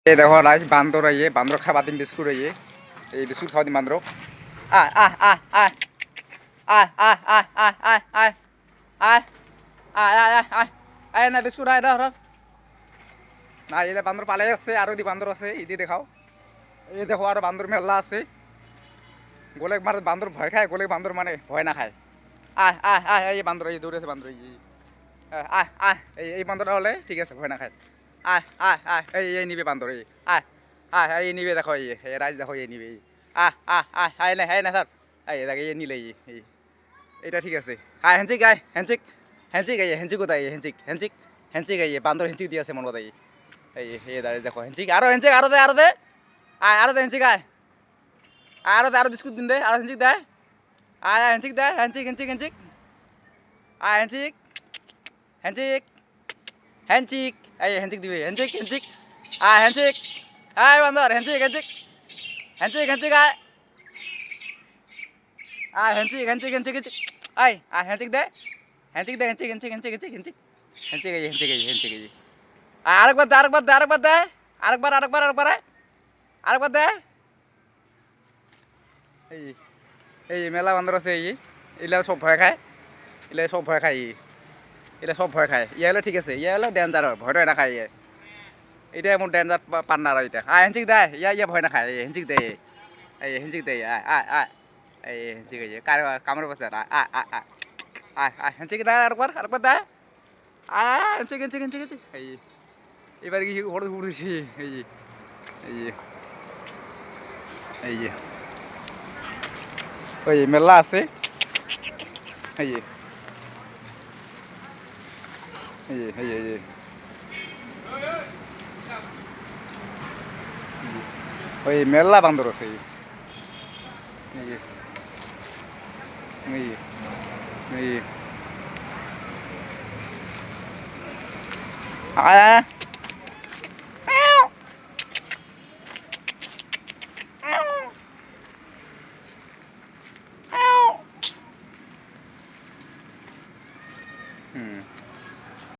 এই দেখো রাইস বান্দর আইয়ে বান্দর খাবার দিন বিস্কুট আইয়ে এই বিস্কুট খাওয়া দিন বান্দর আয় আয় আয় আয় আয় আয় আয় আয় আয় আয় আয় আয় আয় আয় আয় আয় না বিস্কুট আয় ধর না এলে বান্দর পালে আছে আরো দি বান্দর আছে ইদি দেখাও এই দেখো আরো বান্দর মেলা আছে গোলেক মার বান্দর ভয় খায় গোলেক বান্দর মানে ভয় না খায় আয় আয় আয় এই বান্দর এই দৌড়েছে বান্দর আয় আয় এই বান্দরটা হলে ঠিক আছে ভয় না খায় আয় আয় আয় এই নিবে বান্দর এই আয় আয় এই নিবে দেখো এই রাইজ দেখো এই নিবে আয় আয় আয় আয় না হ্যাঁ না স্যার এই দেখে এই নিলে এই এটা ঠিক আছে আয় হ্যান্সিক আয় হ্যান্সিক হ্যান্সিক এই হ্যান্সিক কোথায় হ্যান্সিক হ্যান্সিক হ্যান্সিক এই বান্দর হ্যান্সিক দিয়ে আছে মনে কথা এই দাঁড়িয়ে দেখো হ্যান্সিক আরো দে আয় আরো দে হ্যান্সিক আয় আরো দে আরো বিস্কুট দিন দে আরো হ্যান্সিক দেয় আয় হ্যান্সিক দেয় হ্যান্সিক হ্যান্সিক হ্যান্সিক আয় হ্যান্সিক হ্যান্সিক হ্যান্সিক এই হ্যান্সিক দিবে হ্যান্সিক হ্যান্সিক আয় হ্যান্সিক আয় বান্দর হ্যান্সিক হ্যান্সিক হ্যান্সিক হ্যান্সিক আয় আয় হ্যান্সিক হ্যান্সিক হ্যান্সিক হ্যান্সিক আয় আয় হ্যান্সিক দে হ্যান্সিক দে হ্যান্সিক হ্যান্সিক হ্যান্সিক হ্যান্সিক হ্যান্সিক হ্যান্সিক এই হ্যান্সিক এই হ্যান্সিক এই আরেকবার দে আরেকবার দে আরেকবার দে আরেকবার দে এই এই মেলা বান্দর আছে এগুলা সব ভয় খায় এগুলা সব ভয় খায় এটা সব ভয় খায় ইয়া হলে ঠিক আছে ইয়া হলে ডেঞ্জার ভয়টা না খায় এটা এমন ডেঞ্জার পান্নার এটা আয় হেঞ্চিক দেয় ইয়া ভয় না খায় হেঞ্চিক দেয় এই হেঞ্চিক দেয় আয় আয় আয় এই হেঞ্চিক কামড়ে বসে আয় আয় আয় আয় আয় আয় হেঞ্চিক দেয় আরেকবার দেয় আয় হেঞ্চিক হেঞ্চিক হেঞ্চিক হেঞ্চিক এই এবার কি হঠাৎ উঠেছি এই এই এই ওই মেলা আছে এই ওই মেলা বান্দর আছে আয়